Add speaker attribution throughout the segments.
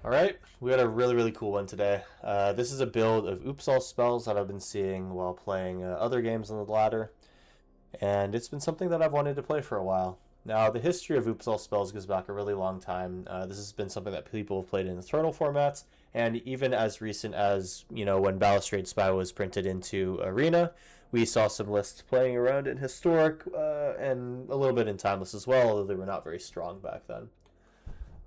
Speaker 1: Alright, we got a really cool one today. This is a build of Oops All spells that I've been seeing while playing other games on the ladder, and it's been something that I've wanted to play for a while. Now, the history of Oops All spells goes back a really long time. This has been something that people have played in Eternal formats, and even as recent as, when Balustrade Spy was printed into Arena, we saw some lists playing around in Historic, and a little bit in Timeless as well, although they were not very strong back then.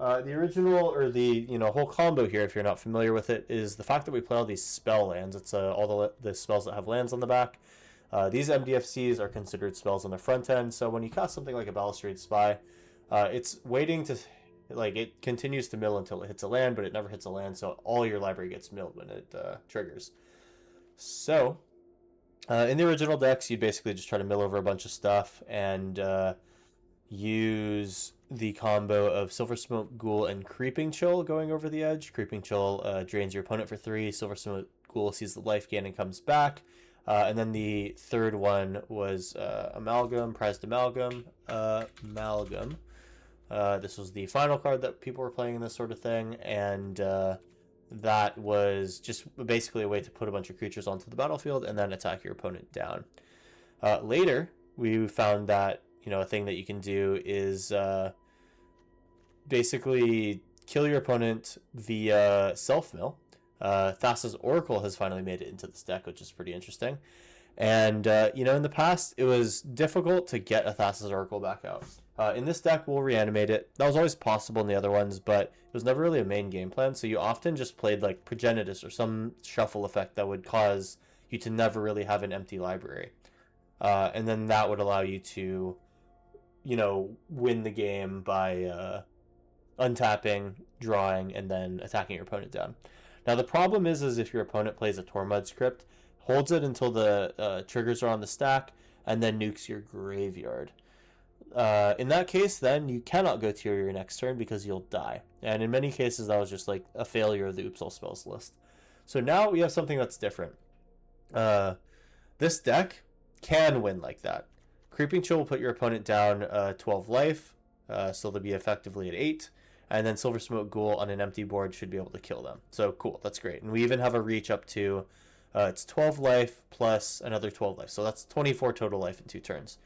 Speaker 1: The original, or the whole combo here, if you're not familiar with it, is the fact that we play all these spell lands. It's all the spells that have lands on the back. These MDFCs are considered spells on the front end, so when you cast something like a Balustrade Spy, it's waiting to, it continues to mill until it hits a land, but it never hits a land, so all your library gets milled when it triggers. So, in the original decks, you'd basically just try to mill over a bunch of stuff, and use the combo of Silver Smoke Ghoul and Creeping Chill going over the edge. Creeping Chill drains your opponent for 3. Silver Smoke Ghoul sees the life gain and comes back. And then the third one was Amalgam, Prized Amalgam. This was the final card that people were playing in this sort of thing, and that was just basically a way to put a bunch of creatures onto the battlefield and then attack your opponent down. Later, we found that a thing that you can do is basically kill your opponent via self-mill. Thassa's Oracle has finally made it into this deck, which is pretty interesting. And, in the past, it was difficult to get a Thassa's Oracle back out. In this deck, we'll reanimate it. That was always possible in the other ones, but it was never really a main game plan, so you often just played, like, Progenitus or some shuffle effect that would cause you to never really have an empty library. And then that would allow you to win the game by untapping, drawing, and then attacking your opponent down. Now, the problem is if your opponent plays a Tormud script, holds it until the triggers are on the stack, and then nukes your graveyard. In that case, then, you cannot go to your next turn because you'll die. And in many cases, that was just like a failure of the Oops All spells list. So now we have something that's different. This deck can win like that. Creeping Chill will put your opponent down 12 life, so they'll be effectively at 8. And then Silver Smoke Ghoul on an empty board should be able to kill them. So cool, that's great. And we even have a reach up to, it's 12 life plus another 12 life. So that's 24 total life in 2 turns.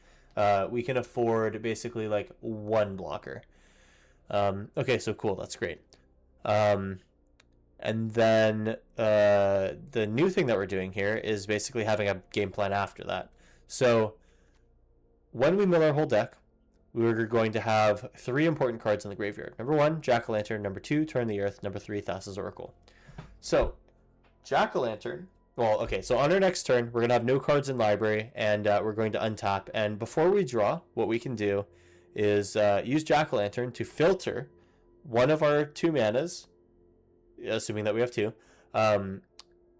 Speaker 1: We can afford basically like 1 blocker. Okay, so cool, that's great. And then the new thing that we're doing here is basically having a game plan after that. So when we mill our whole deck, we're going to have 3 important cards in the graveyard. Number 1, Jack-o'-lantern. Number 2, Turn the Earth. Number 3, Thassa's Oracle. So, Jack-o'-lantern. Well, okay, so on our next turn, we're going to have no cards in library, and we're going to untap. And before we draw, what we can do is use Jack-o'-lantern to filter one of our 2 manas, assuming that we have 2,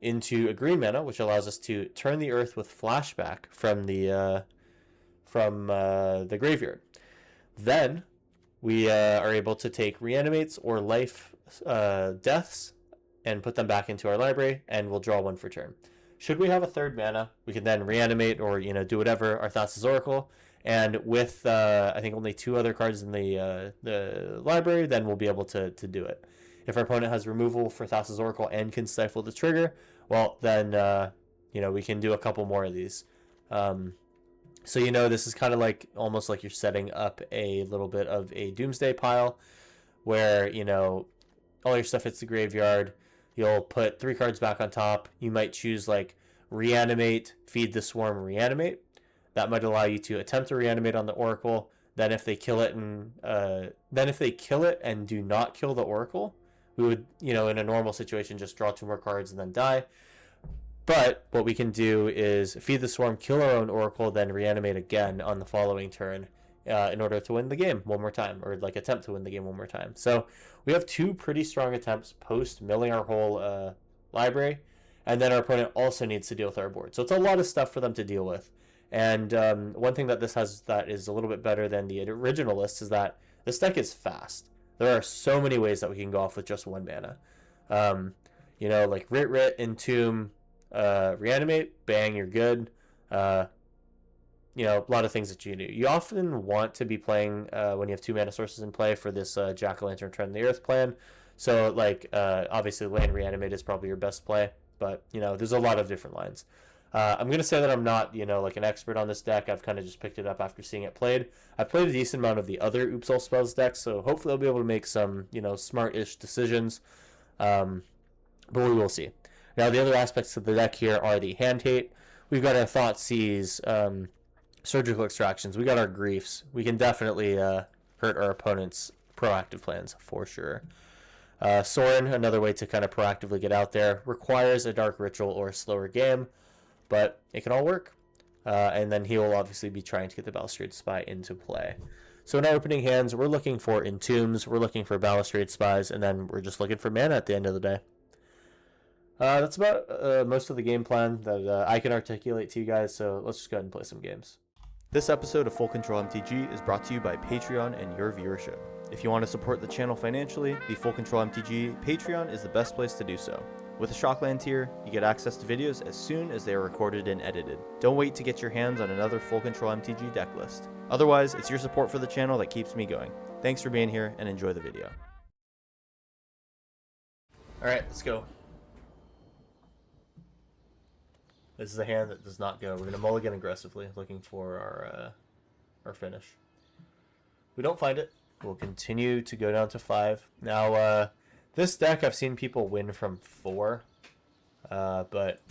Speaker 1: into a green mana, which allows us to turn the Earth with flashback from the graveyard. Then we are able to take reanimates or life deaths and put them back into our library, and we'll draw 1 for turn. Should we have a 3rd mana, we can then reanimate or do whatever our Thassa's Oracle, and with I think only 2 other cards in the library, then we'll be able to do it. If our opponent has removal for Thassa's Oracle and can stifle the trigger, well then we can do a couple more of these. So, this is kind of like, almost like you're setting up a little bit of a Doomsday pile where, all your stuff hits the graveyard. You'll put 3 cards back on top. You might choose, like, Reanimate, Feed the Swarm, Reanimate. That might allow you to attempt to reanimate on the Oracle. Then if they kill it and do not kill the Oracle, we would, in a normal situation, just draw 2 more cards and then die. But what we can do is Feed the Swarm, kill our own Oracle, then reanimate again on the following turn in order to win the game one more time, or like attempt to win the game one more time. So we have 2 pretty strong attempts post milling our whole library, and then our opponent also needs to deal with our board. So it's a lot of stuff for them to deal with. And one thing that this has that is a little bit better than the original list is that this deck is fast. There are so many ways that we can go off with just 1 mana. Like Rit, Entomb, reanimate, bang, you're good. A lot of things that you do. You often want to be playing when you have 2 mana sources in play for this Jack-o'-lantern Trend the Earth plan. So, like, obviously, land reanimate is probably your best play, but, you know, there's a lot of different lines. I'm going to say that I'm not, you know, like an expert on this deck. I've kind of just picked it up after seeing it played. I've played a decent amount of the other Oops All Spells decks, so hopefully I'll be able to make some, you know, smart-ish decisions. But we will see. Now, the other aspects of the deck here are the hand hate. We've got our Thoughtseize, surgical extractions. We got our griefs. We can definitely hurt our opponent's proactive plans for sure. Sorin, another way to kind of proactively get out there, requires a dark ritual or a slower game, but it can all work. And then he will obviously be trying to get the Balustrade Spy into play. So in our opening hands, we're looking for Entombs, we're looking for Balustrade Spies, and then we're just looking for mana at the end of the day. That's about most of the game plan that I can articulate to you guys, so let's just go ahead and play some games. This episode of Full Control MTG is brought to you by Patreon and your viewership. If you want to support the channel financially, the Full Control MTG Patreon is the best place to do so. With a Shockland tier, you get access to videos as soon as they are recorded and edited. Don't wait to get your hands on another Full Control MTG deck list. Otherwise, it's your support for the channel that keeps me going. Thanks for being here and enjoy the video. Alright, let's go. This is a hand that does not go. We're going to mulligan aggressively, looking for our finish. If we don't find it, we'll continue to go down to 5. Now, this deck I've seen people win from 4, but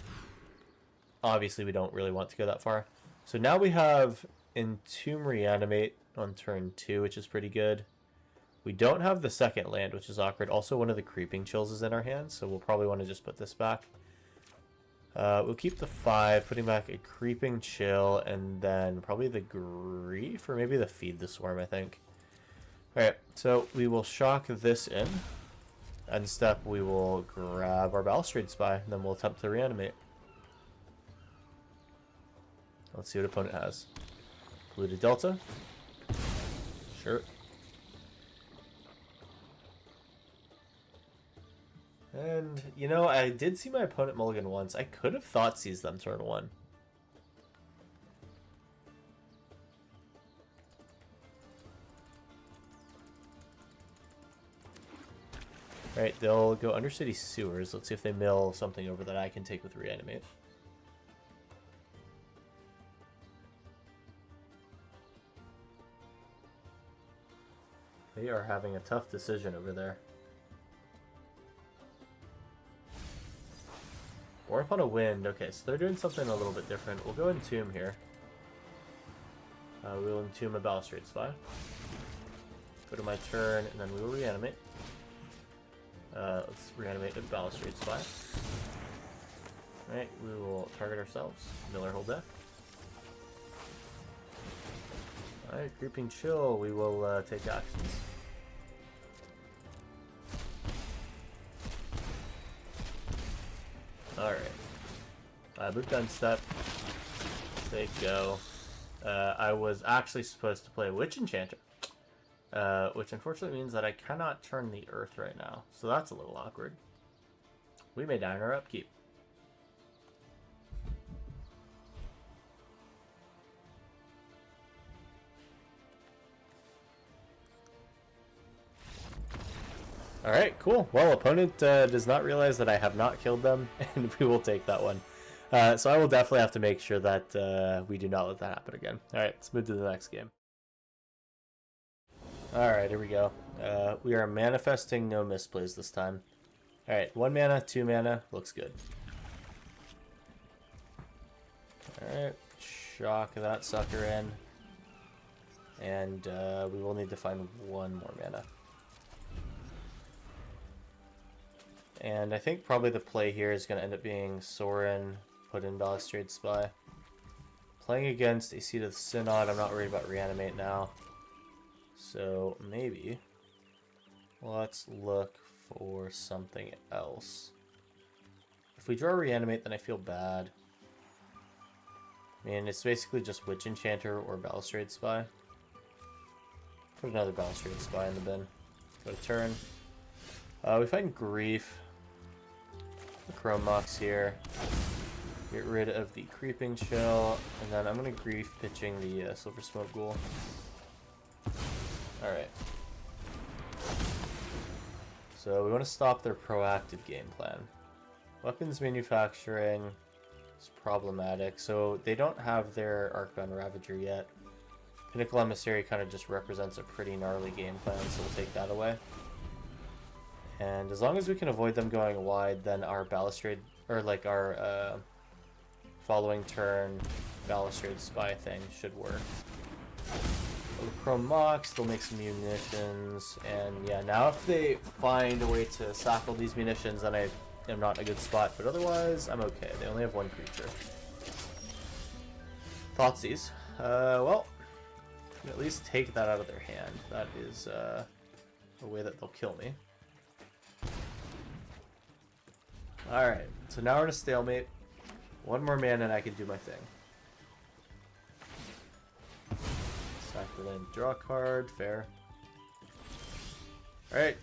Speaker 1: obviously we don't really want to go that far. So now we have Entomb Reanimate on turn 2, which is pretty good. We don't have the second land, which is awkward. Also, one of the Creeping Chills is in our hands, so we'll probably want to just put this back. We'll keep the 5, putting back a Creeping Chill, and then probably the Grief, or maybe the Feed the Swarm, I think. Alright, so we will shock this in. End step, we will grab our Balustrade Spy, and then we'll attempt to reanimate. Let's see what opponent has. Polluted Delta. Sure. And, you know, I did see my opponent mulligan once. I could have Thoughtseize them turn 1. Right, they'll go Undercity Sewers. Let's see if they mill something over that I can take with Reanimate. They are having a tough decision over there. Or upon a wind. Okay, so they're doing something a little bit different. We'll go Entomb here. We'll Entomb a Balustrade Spy. Go to my turn, and then we will reanimate. Let's reanimate a Balustrade Spy. Alright, we will target ourselves. Mill our whole deck. Alright, Creeping Chill. We will take actions. Alright. Move down step. They go. I was actually supposed to play Witch Enchanter. Which unfortunately means that I cannot turn the Earth right now. So that's a little awkward. We may die in our upkeep. Alright, cool. Well, opponent does not realize that I have not killed them, and we will take that one. So I will definitely have to make sure that we do not let that happen again. Alright, let's move to the next game. Alright, here we go. We are manifesting no misplays this time. Alright, 1 mana, 2 mana, looks good. Alright, shock that sucker in. And we will need to find 1 more mana. And I think probably the play here is going to end up being Sorin, put in Balustrade Spy. Playing against a Seat of the Synod, I'm not worried about Reanimate now. So maybe let's look for something else. If we draw Reanimate, then I feel bad. I mean, it's basically just Witch Enchanter or Balustrade Spy. Put another Balustrade Spy in the bin. Go to turn. We find Grief. The Chrome Mox here. Get rid of the Creeping Chill. And then I'm going to Grief pitching the Silver Smoke Ghoul. Alright. So we want to stop their proactive game plan. Weapons manufacturing is problematic. So they don't have their Arcbound Ravager yet. Pinnacle Emissary kind of just represents a pretty gnarly game plan, so we'll take that away. And as long as we can avoid them going wide, then our balustrade, or like our following turn balustrade spy thing should work. Chrome Mox, they'll make some munitions, and yeah, now if they find a way to sackle these munitions, then I am not in a good spot, but otherwise, I'm okay. They only have one creature. Thoughtseize. Well, at least take that out of their hand. That is a way that they'll kill me. Alright, so now we're in a stalemate. One more mana and I can do my thing. Sack the land, draw a card, fair. Alright,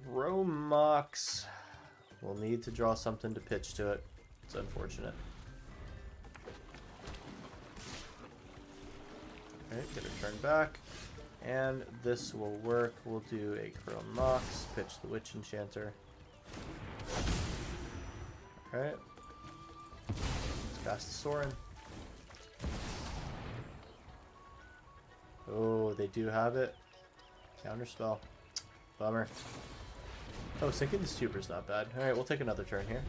Speaker 1: Chrome Mox. We'll need to draw something to pitch to it. It's unfortunate. Alright, get a turn back. And this will work. We'll do a Chrome Mox, pitch the Witch Enchanter. Alright. Let's cast the Sorin. Oh, they do have it. Counterspell. Bummer. Oh, sinking the Super's not bad. Alright, we'll take another turn here.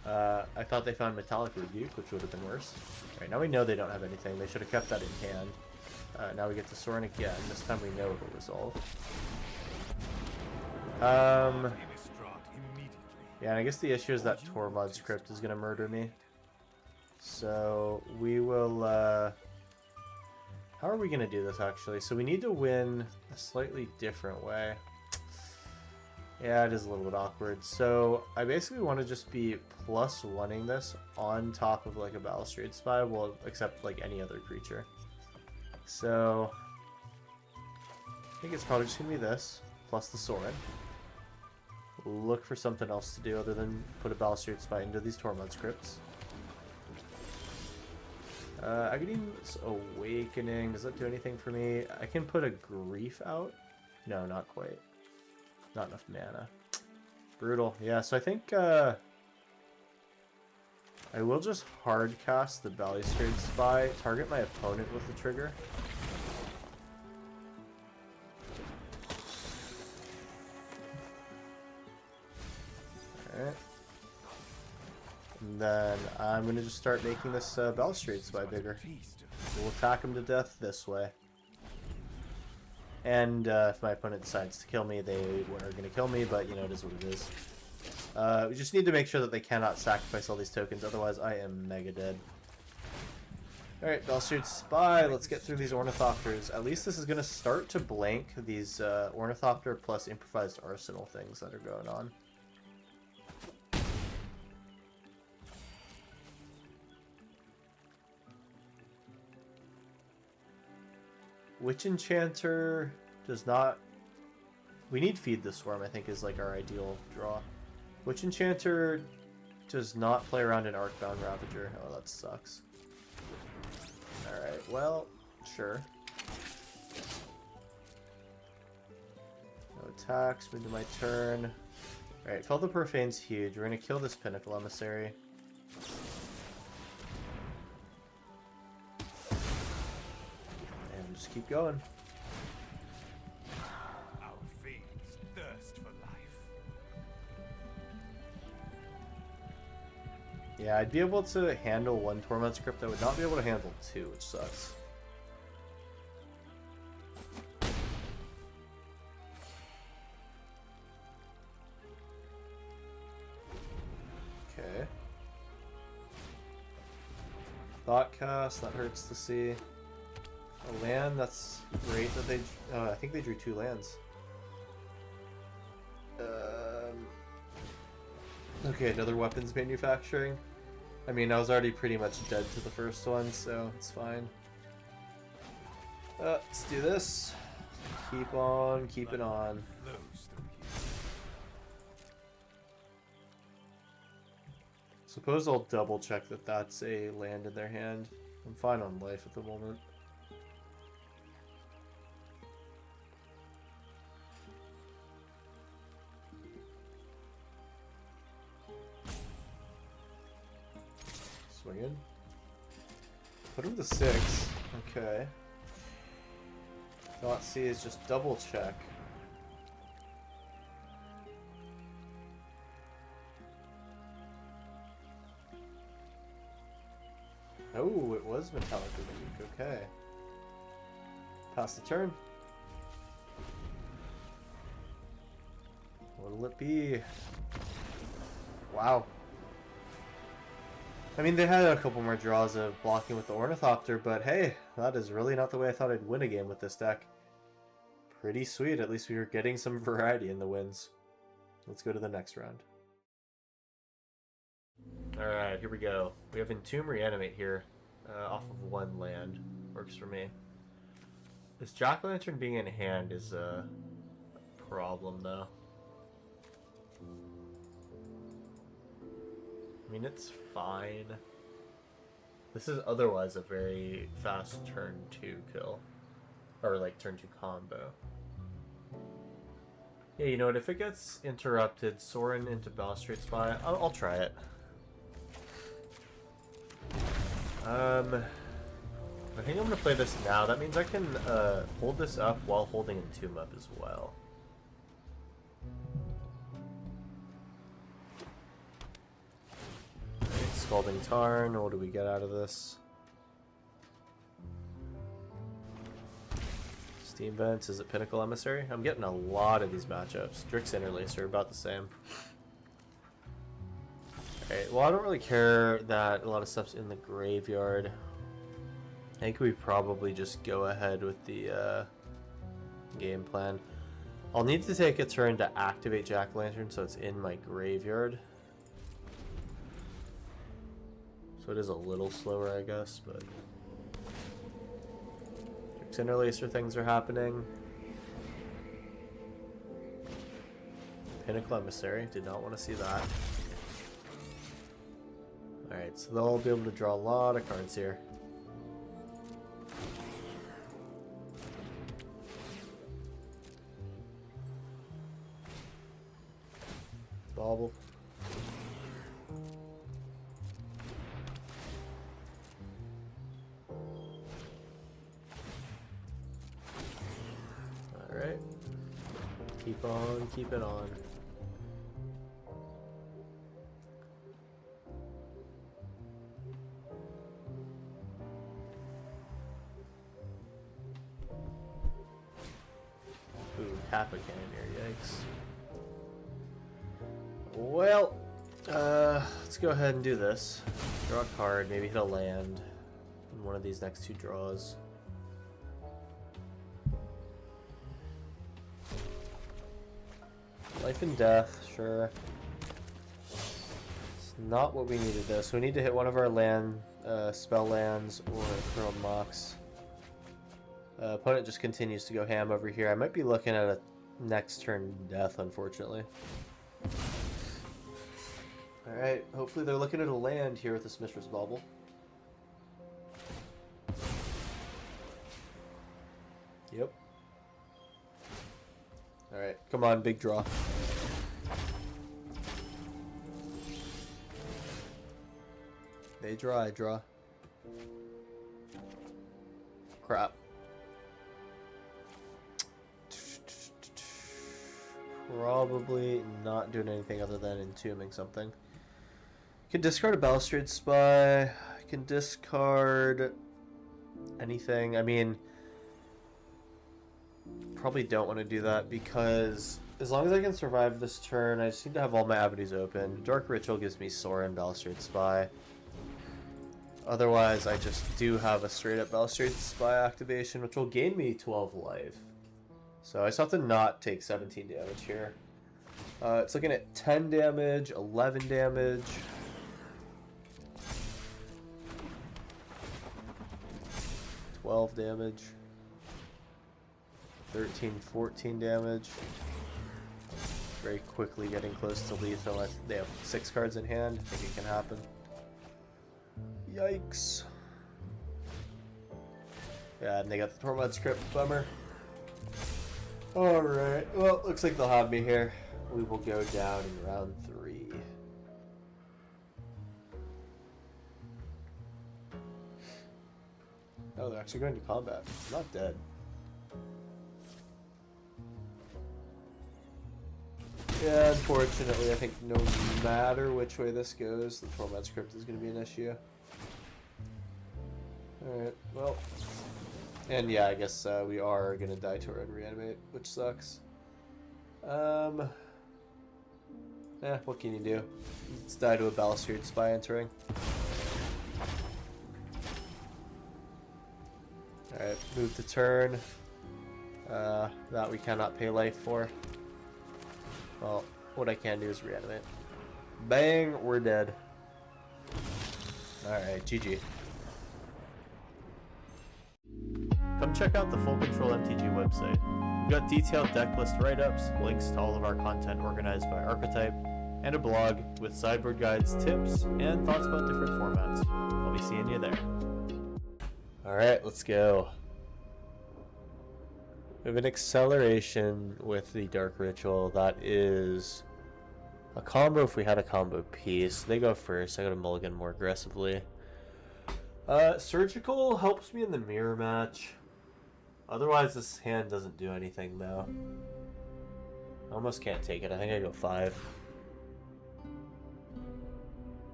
Speaker 1: I thought they found Metallic Rebuke, which would have been worse. Alright, now we know they don't have anything. They should have kept that in hand. Now we get to Sorin again. This time we know it'll resolve. Yeah, and I guess the issue is that Tormod's Crypt is going to murder me. So we will... How are we going to do this, actually? So we need to win a slightly different way. Yeah, it is a little bit awkward. So I basically want to just be +1ing this on top of like a Balustrade Spy, well, except like any other creature. So I think it's probably just going to be this, plus the Sorin. Look for something else to do other than put a Balustrade Spy into these Tormod's Crypts. Agadeem's Awakening, does that do anything for me? I can put a Grief out? No, not quite. Not enough mana. Brutal. Yeah, so I think I will just hard cast the Balustrade Spy, target my opponent with the trigger. Alright. And then I'm going to just start making this Balustrade Spy bigger. We'll attack him to death this way. And if my opponent decides to kill me, they are going to kill me, but you know, it is what it is. We just need to make sure that they cannot sacrifice all these tokens, otherwise I am mega dead. Alright, Balustrade Spy, let's get through these Ornithopters. At least this is going to start to blank these Ornithopter plus Improvised Arsenal things that are going on. Witch Enchanter does not... We need Feed the Swarm, I think, is like our ideal draw. Witch Enchanter does not play around in Arcbound Ravager. Oh, that sucks. Alright, well, sure. No attacks, move to my turn. Alright, Fell the Profane's huge. We're going to kill this Pinnacle Emissary. Just keep going.
Speaker 2: Our fiends thirst for life.
Speaker 1: Yeah, I'd be able to handle one Tormod's Crypt. I would not be able to handle two, which sucks. Okay. Thoughtcast, that hurts to see. A land, that's great that they... I think they drew 2 lands. Okay, another weapons manufacturing. I mean, I was already pretty much dead to the first one, so it's fine. Let's do this. Keep on keeping on. Suppose I'll double check that that's a land in their hand. I'm fine on life at the moment. Swinging. Put him to 6. Okay. Dot C is just double check. Oh, it was Metallic Rebuke. Okay. Pass the turn. What'll it be? Wow. I mean, they had a couple more draws of blocking with the Ornithopter, but hey, that is really not the way I thought I'd win a game with this deck. Pretty sweet. At least we were getting some variety in the wins. Let's go to the next round. Alright, here we go. We have Entomb Reanimate here, off of 1 land. Works for me. This Jack-o'-lantern being in hand is a problem, though. I mean, it's fine. This is otherwise a very fast turn 2 kill. Or, like, turn 2 combo. Yeah, you know what? If it gets interrupted, Sorin into Balustrade Spy, I'll try it. I think I'm going to play this now. That means I can hold this up while holding Entomb up as well. Alright, Scalding Tarn. What do we get out of this? Steam Vents. Is it Pinnacle Emissary? I'm getting a lot of these matchups. Drix Interlacer, about the same. Alright, well, I don't really care that a lot of stuff's in the graveyard. I think we probably just go ahead with the game plan. I'll need to take a turn to activate Jack-o'-lantern, so it's in my graveyard. So it is a little slower, I guess, but... Drix Interlacer things are happening. Pinnacle Emissary, did not want to see that. Alright, so they'll be able to draw a lot of cards here. Bobble. Alright. Keep on keeping on. Kappa Cannoneer, yikes. Well, let's go ahead and do this. Draw a card, maybe hit a land in one of these next 2 draws. Life and Death, sure. It's not what we needed though, so we need to hit one of our land, spell lands, or throw a Mox. Opponent just continues to go ham over here. I might be looking at a next turn death, unfortunately. Alright, hopefully they're looking at a land here with this Mishra's Bauble. Yep. Alright, come on, big draw. They draw, I draw. Crap. Probably not doing anything other than entombing something. Can discard a Balustrade Spy. Can discard anything. I mean, probably don't want to do that because as long as I can survive this turn, I just need to have all my avenues open. Dark Ritual gives me Sorin, Balustrade Spy. Otherwise, I just do have a straight up Balustrade Spy activation, which will gain me 12 life. So I just have to not take 17 damage here. It's looking at 10 damage, 11 damage. 12 damage. 13, 14 damage. Very quickly getting close to lethal. They have 6 cards in hand. I think it can happen. Yikes. Yeah, and they got the Tormod script. Bummer. Alright, well, looks like they'll have me here. We will go down in round 3. Oh, they're actually going to combat. I'm not dead. Yeah, unfortunately, I think no matter which way this goes, the Torment script is going to be an issue. Alright, well. And yeah, I guess we are going to die to our own reanimate, which sucks. What can you do? Let's die to a Balustrade Spy entering. Alright, move to turn. That we cannot pay life for. Well, what I can do is reanimate. Bang, we're dead. Alright, GG. Come check out the FullControlMTG website. We've got detailed decklist write-ups, links to all of our content organized by archetype, and a blog with sideboard guides, tips, and thoughts about different formats. I'll be seeing you there. Alright, let's go. We have an acceleration with the Dark Ritual. That is a combo if we had a combo piece. They go first. I gotta mulligan more aggressively. Surgical helps me in the mirror match. Otherwise, this hand doesn't do anything, though. I almost can't take it. I think I go 5.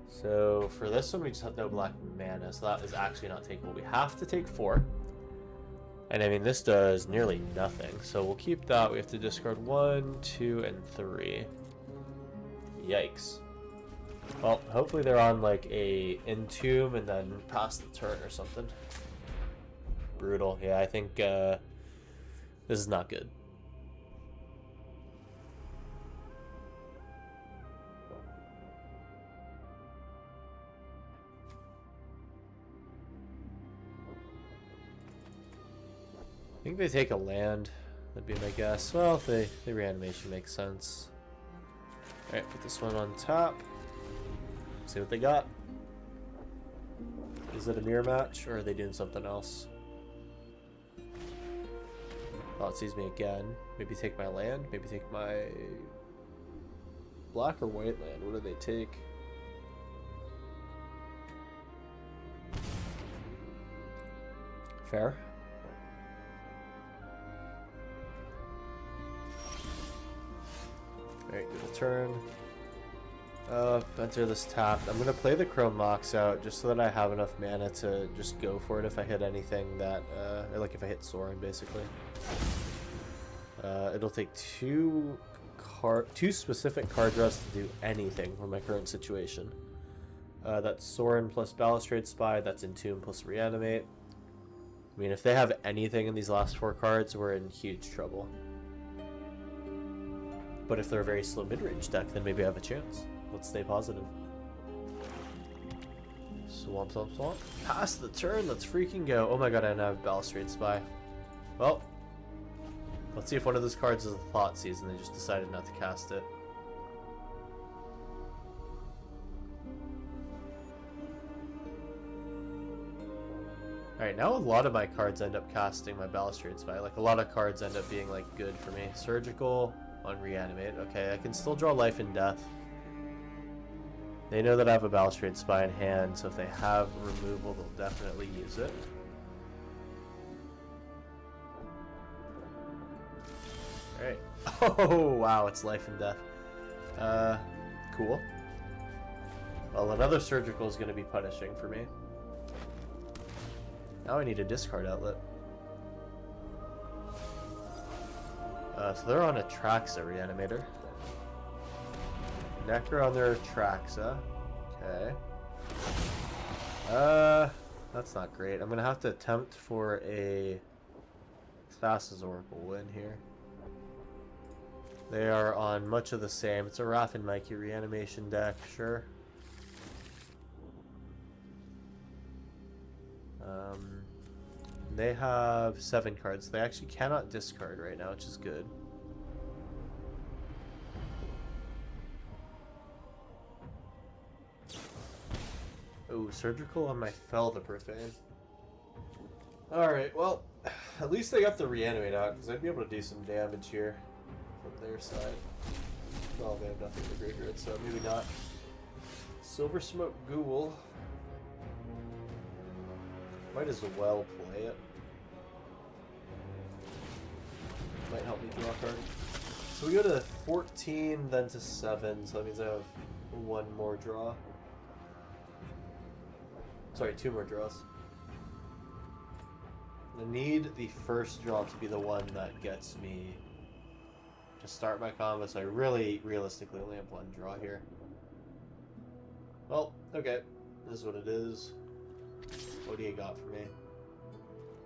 Speaker 1: So, for this one, we just have no black mana, so that is actually not takeable. We have to take 4. And I mean, this does nearly nothing, so we'll keep that. We have to discard 1, 2, and 3. Yikes. Well, hopefully they're on, like, a Entomb and then pass the turn or something. Brutal. Yeah, I think this is not good. I think they take a land. That'd be my guess. Well, if the reanimation makes sense. Alright, put this one on top. See what they got. Is it a mirror match, or are they doing something else? Oh, it sees me again. Maybe take my land. Maybe take my black or white land. What do they take? Fair. Alright, good turn. Enter this tapped. I'm gonna play the Chrome Mox out just so that I have enough mana to just go for it if I hit anything that, or like if I hit Sorin, basically. It'll take two specific card draws to do anything for my current situation. That's Sorin plus Balustrade Spy, that's Entomb plus Reanimate. I mean, if they have anything in these last 4 cards, we're in huge trouble. But if they're a very slow mid-range deck, then maybe I have a chance. Let's stay positive. Swamp, swamp, swamp. Pass the turn, let's freaking go. Oh my god, I now have Balustrade Spy. Well, let's see if one of those cards is a Thought Seize and they just decided not to cast it. Alright, now a lot of my cards end up casting my Balustrade Spy. Like, a lot of cards end up being, like, good for me. Surgical on Reanimate. Okay, I can still draw Life and Death. They know that I have a Balustrade Spy in hand, so if they have removal, they'll definitely use it. Alright. Oh, wow, it's Life and Death. Cool. Well, another Surgical is going to be punishing for me. Now I need a discard outlet. So they're on a Traxa Reanimator. Necro on their Traxa. Okay. That's not great. I'm gonna have to attempt for a Thassa's Oracle win here. They are on much of the same. It's a Wrath and Mikey reanimation deck, sure. They have 7 cards. They actually cannot discard right now, which is good. Oh, Surgical on my Fel the Profane. Alright, well, at least they got the Reanimate out, because I'd be able to do some damage here from their side. Well, they have nothing to graveyard, so maybe not. Silver Smoke Ghoul. Might as well play it. Might help me draw a card. So we go to 14, then to 7, so that means I have one more draw. Sorry, 2 more draws. I need the first draw to be the one that gets me to start my combo, so I really, realistically only have one draw here. Well, okay. This is what it is. What do you got for me?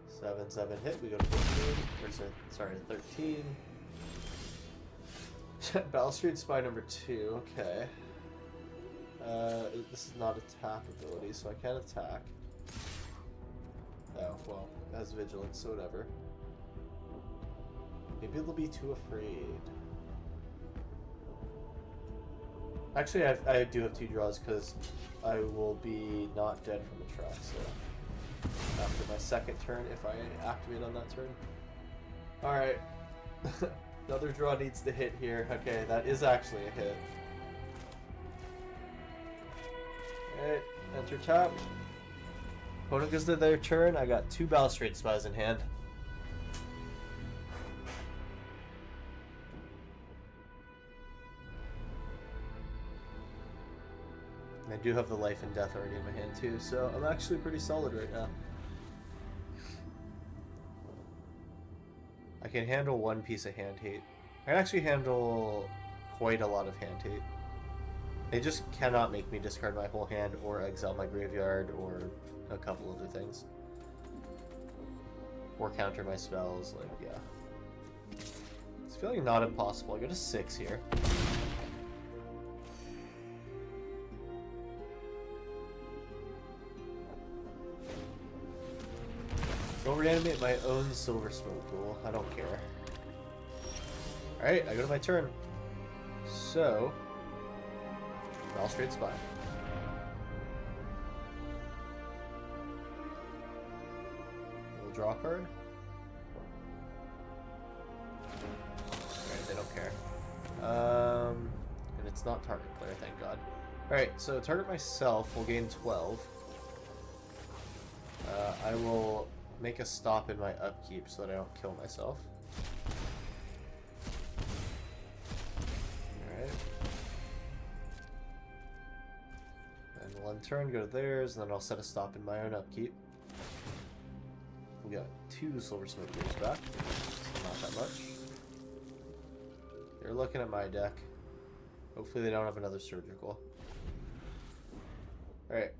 Speaker 1: 7 hit, we go to 15. Or sorry, 13. Balustrade Spy number 2, okay. This is not a tap ability, so I can't attack. Oh, well, it has vigilance, so whatever. Maybe they'll be too afraid. Actually, I do have 2 draws because I will be not dead from the track, so after my second turn, if I activate on that turn. Alright. Another draw needs to hit here. Okay, that is actually a hit. Alright, enter tap. Opponent goes to their turn. I got 2 Balustrade Spies in hand. I do have the life and death already in my hand too, so I'm actually pretty solid right now. I can handle 1 piece of hand hate. I can actually handle quite a lot of hand hate. They just cannot make me discard my whole hand or exile my graveyard or a couple other things. Or counter my spells, like, yeah. It's feeling not impossible. I go to 6 here. Don't reanimate my own Silver Smoke Ghoul. I don't care. Alright, I go to my turn. So, Balustrade Spy. We'll draw a card. Alright, they don't care. And it's not target player, thank God. Alright, so target myself will gain 12. I will make a stop in my upkeep so that I don't kill myself. Alright. And we'll end turn, go to theirs, and then I'll set a stop in my own upkeep. We got 2 Silver Smoke Ghouls back. So not that much. They're looking at my deck. Hopefully they don't have another Surgical. Alright.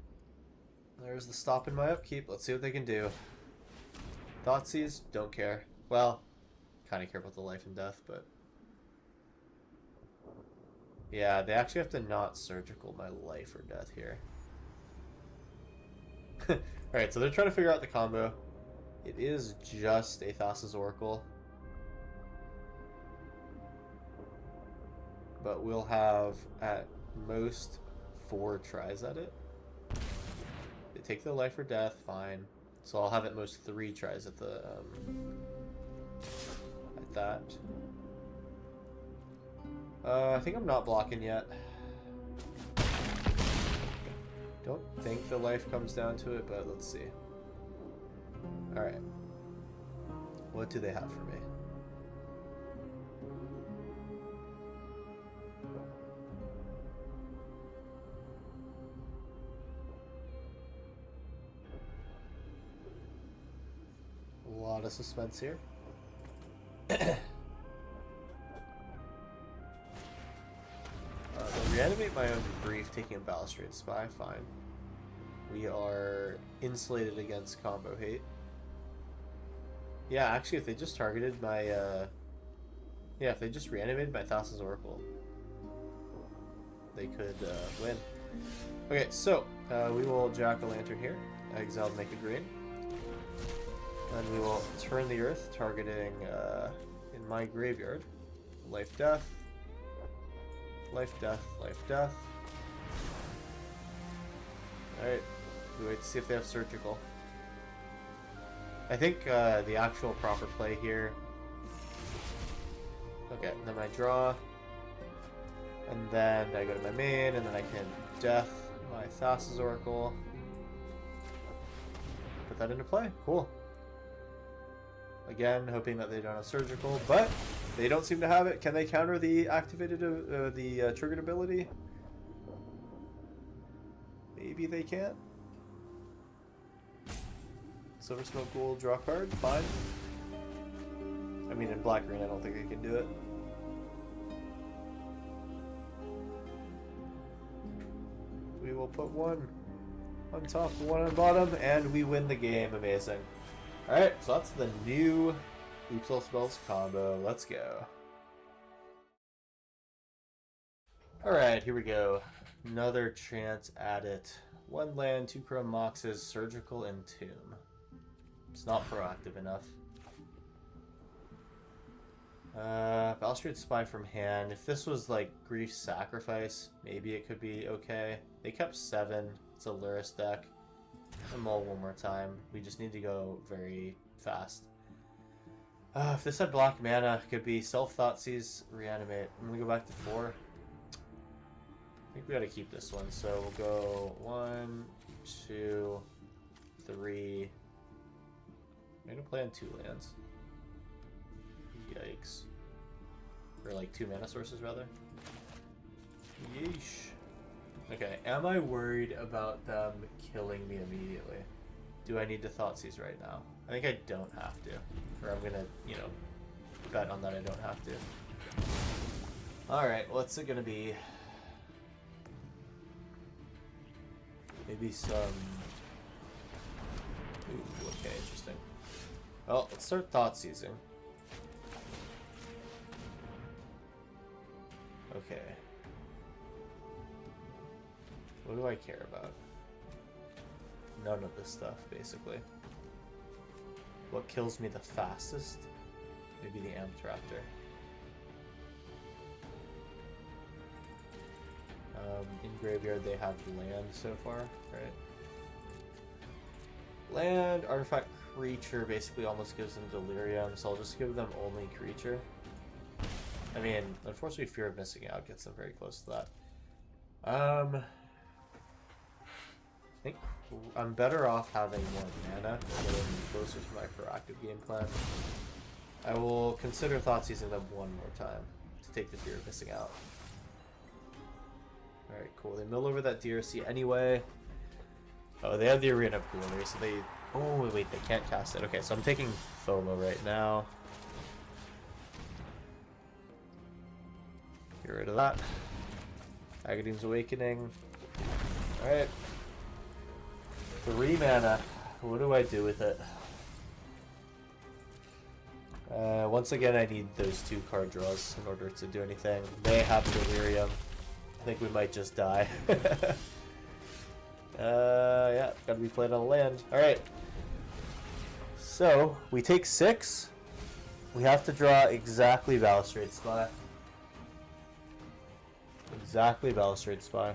Speaker 1: There's the stop in my upkeep. Let's see what they can do. Thoughtseize, don't care. Well, kind of care about the life and death, but... yeah, they actually have to not Surgical my life or death here. Alright, so they're trying to figure out the combo. It is just a Thassa's Oracle. But we'll have, at most, 4 tries at it. They take the life or death, fine. So I'll have at most 3 tries at the at that. I think I'm not blocking yet. Don't think the life comes down to it, but let's see. Alright. What do they have for me? A lot of suspense here. Reanimate my own grief, taking a Balustrade Spy, fine. We are insulated against combo hate. Yeah, actually, if they just targeted my, yeah, if they just reanimated my Thassa's Oracle, they could win. Okay, so we will Jack-o'-lantern here, exile to make a green. And we will turn the earth, targeting in my graveyard. Life, death. Life, death, life, death. Alright, we wait to see if they have Surgical. I think the actual proper play here... okay, then I draw. And then I go to my main, and then I can death my Thassa's Oracle. put that into play. Cool. Again, hoping that they don't have surgical, but they don't seem to have it. Can they counter the activated, triggered ability? Maybe they can't. Silver Smoke Ghoul, draw card, fine. I mean, in black green, I don't think they can do it. We will put one on top, one on bottom, and we win the game. Amazing. Alright, so that's the new Oops All Spells combo. Let's go. Alright, here we go. Another chance at it. 1 land, 2 Chrome Moxes, Surgical, and Tomb. It's not proactive enough. Balustrade Spy from hand. If this was like Grief Sacrifice, maybe it could be okay. They kept 7. It's a Luris deck. I'm mull one more time. We just need to go very fast. If this had black mana, it could be Self-Thoughtseize, Reanimate. I'm gonna go back to 4. I think we gotta keep this one, so we'll go 1, 2, 3. I'm gonna play on 2 lands. Yikes. Or like 2 mana sources, rather. Yeesh. Okay, am I worried about them killing me immediately? Do I need to Thoughtseize right now? I think I don't have to. Or I'm gonna, you know, bet on that I don't have to. Alright, what's it gonna be? Maybe some... Ooh, okay, interesting. Well, let's start Thoughtseizing. Okay. What do I care about? None of this stuff, basically. What kills me the fastest? Maybe the Amped Raptor. In graveyard they have land so far, right? Land, artifact, creature basically almost gives them delirium, so I'll just give them only creature. I mean, unfortunately Fear of Missing Out gets them very close to that. I think I'm better off having more mana, getting closer to my proactive game plan. I will consider Thoughtseizing them one more time to take the Fear of Missing Out. Alright, cool. They mill over that DRC anyway. Oh, they have the Arena of Glory, so they... Oh, wait, they can't cast it. Okay, so I'm taking FOMO right now. Get rid of that. Agadeem's Awakening. Alright. 3 mana. What do I do with it? Once again, I need those 2 card draws in order to do anything. They have Delirium. I think we might just die. Yeah, gotta be played on a land. Alright. So, we take 6. We have to draw exactly Balustrade Spy. Exactly Balustrade Spy.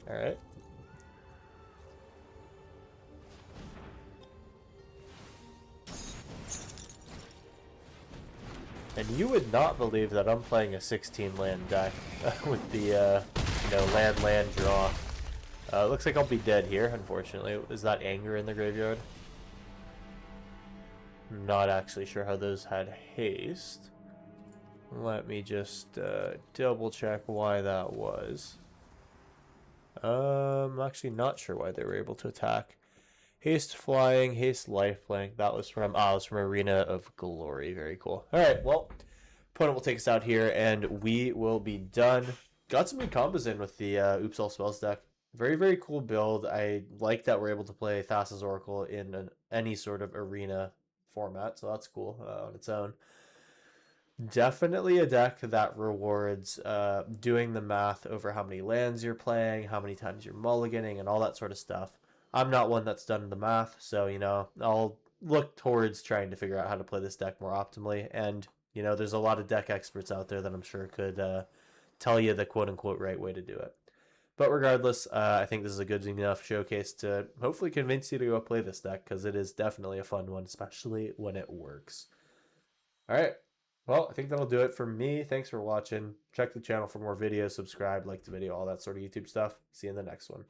Speaker 1: Alright. And you would not believe that I'm playing a 16 land deck with the, you know, land draw. Looks like I'll be dead here, unfortunately. Is that Anger in the graveyard? Not actually sure how those had haste. Let me just double check why that was. I'm actually not sure why they were able to attack. Haste Flying, Haste Lifelink. That was from, it was from Arena of Glory. Very cool. Alright, well, opponent will take us out here, and we will be done. Got some good combos in with the Oops All Spells deck. Very, very cool build. I like that we're able to play Thassa's Oracle in any sort of arena format, so that's cool on its own. Definitely a deck that rewards doing the math over how many lands you're playing, how many times you're mulliganing, and all that sort of stuff. I'm not one that's done the math, so, you know, I'll look towards trying to figure out how to play this deck more optimally. And, you know, there's a lot of deck experts out there that I'm sure could tell you the quote-unquote right way to do it. But regardless, I think this is a good enough showcase to hopefully convince you to go play this deck, because it is definitely a fun one, especially when it works. All right. Well, I think that'll do it for me. Thanks for watching. Check the channel for more videos, subscribe, like the video, all that sort of YouTube stuff. See you in the next one.